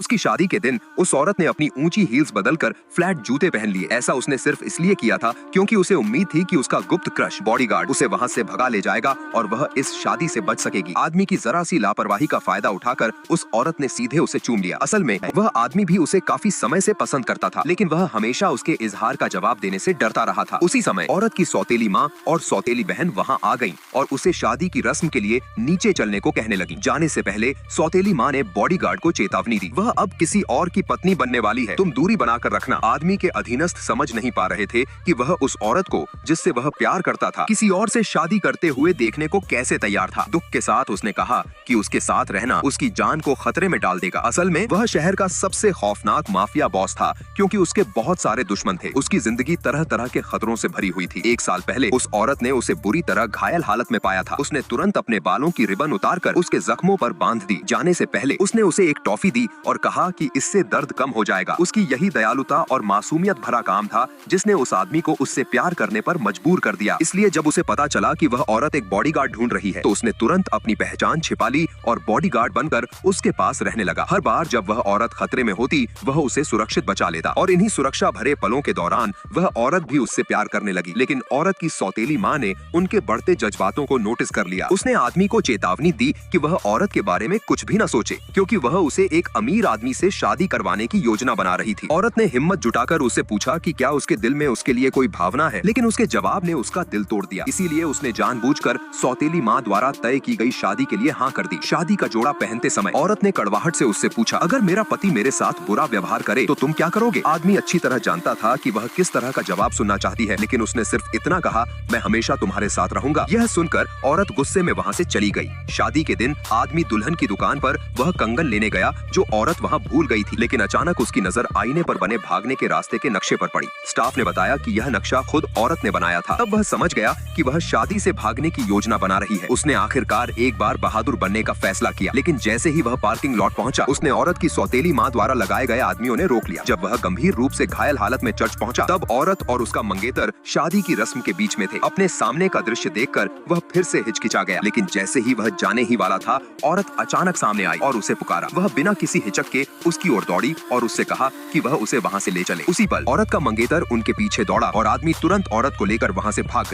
उसकी शादी के दिन उस औरत ने अपनी ऊंची हील्स बदलकर फ्लैट जूते पहन लिए। ऐसा उसने सिर्फ इसलिए किया था क्योंकि उसे उम्मीद थी कि उसका गुप्त क्रश बॉडीगार्ड उसे वहां से भगा ले जाएगा और वह इस शादी से बच सकेगी। आदमी की जरा सी लापरवाही का फायदा उठाकर उस औरत ने सीधे उसे चूम लिया। असल में वह आदमी भी उसे काफी समय से पसंद करता था, लेकिन वह हमेशा उसके इजहार का जवाब देने से डरता रहा था। उसी समय औरत की सौतेली माँ और सौतेली बहन वहाँ आ गयी और उसे शादी की रस्म के लिए नीचे चलने को कहने लगी। जाने से पहले सौतेली माँ ने बॉडीगार्ड को चेतावनी दी, वह अब किसी और की पत्नी बनने वाली है, तुम दूरी बनाकर रखना। आदमी के अधीनस्थ समझ नहीं पा रहे थे कि वह उस औरत को जिससे वह प्यार करता था किसी और से शादी करते हुए देखने को कैसे तैयार था। दुख के साथ उसने कहा कि उसके साथ रहना उसकी जान को खतरे में डाल देगा। असल में वह शहर का सबसे खौफनाक माफिया बॉस था, क्योंकि उसके बहुत सारे दुश्मन थे। उसकी जिंदगी तरह तरह के खतरों से भरी हुई थी। 1 साल पहले उस औरत ने उसे बुरी तरह घायल हालत में पाया था। उसने तुरंत अपने बालों की रिबन उतारकर उसके जख्मों पर बांध दी। जाने से पहले उसने उसे एक टॉफी दी और कहा कि इससे दर्द कम हो जाएगा। उसकी यही दयालुता और मासूमियत भरा काम था जिसने उस आदमी को उससे प्यार करने पर मजबूर कर दिया। इसलिए जब उसे पता चला कि वह औरत एक बॉडीगार्ड ढूंढ रही है तो उसने तुरंत अपनी पहचान छिपा ली और बॉडीगार्ड बनकर उसके पास रहने लगा। हर बार जब वह औरत खतरे में होती वह उसे सुरक्षित बचा लेता और इन्हीं सुरक्षा भरे पलों के दौरान वह औरत भी उससे प्यार करने लगी। लेकिन औरत की सौतेली माँ ने उनके बढ़ते जज्बातों को नोटिस कर लिया। उसने आदमी को चेतावनी दी कि वह औरत के बारे में कुछ भी न सोचे, क्योंकि वह उसे एक अमीर आदमी से शादी करवाने की योजना बना रही थी। औरत ने हिम्मत जुटाकर उससे पूछा कि क्या उसके दिल में उसके लिए कोई भावना है, लेकिन उसके जवाब ने उसका दिल तोड़ दिया। इसीलिए उसने जानबूझकर सौतेली माँ द्वारा तय की गई शादी के लिए हाँ कर दी। शादी का जोड़ा पहनते समय औरत ने कड़वाहट से उससे पूछा, अगर मेरा पति मेरे साथ बुरा व्यवहार करे तो तुम क्या करोगे? आदमी अच्छी तरह जानता था कि वह किस तरह का जवाब सुनना चाहती है, लेकिन उसने सिर्फ इतना कहा, मैं हमेशा तुम्हारे साथ रहूंगा। यह सुनकर औरत गुस्से में वहाँ से चली गई। शादी के दिन आदमी दुल्हन की दुकान पर वह कंगन लेने गया जो औरत वहाँ भूल गई थी, लेकिन अचानक उसकी नजर आईने पर बने भागने के रास्ते के नक्शे पर पड़ी। स्टाफ ने बताया कि यह नक्शा खुद औरत ने बनाया था। तब वह समझ गया कि वह शादी से भागने की योजना बना रही है। उसने आखिरकार एक बार बहादुर बनने का फैसला किया, लेकिन जैसे ही वह पार्किंग लॉट पहुंचा उसने औरत की सौतेली माँ द्वारा लगाए गए आदमियों ने रोक लिया। जब वह गंभीर रूप से घायल हालत में चर्च पहुंचा तब औरत और उसका मंगेतर शादी की रस्म के बीच में थे। अपने सामने का दृश्य देखकर वह फिर से हिचकिचा गया, लेकिन जैसे ही वह जाने ही वाला था औरत अचानक सामने आई और उसे पुकारा। वह बिना किसी हिचक के उसकी ओर दौड़ी और उससे कहा कि वह उसे वहां से ले चले। उसी पल औरत का मंगेतर उनके पीछे दौड़ा और आदमी तुरंत औरत को लेकर वहां से भाग गया।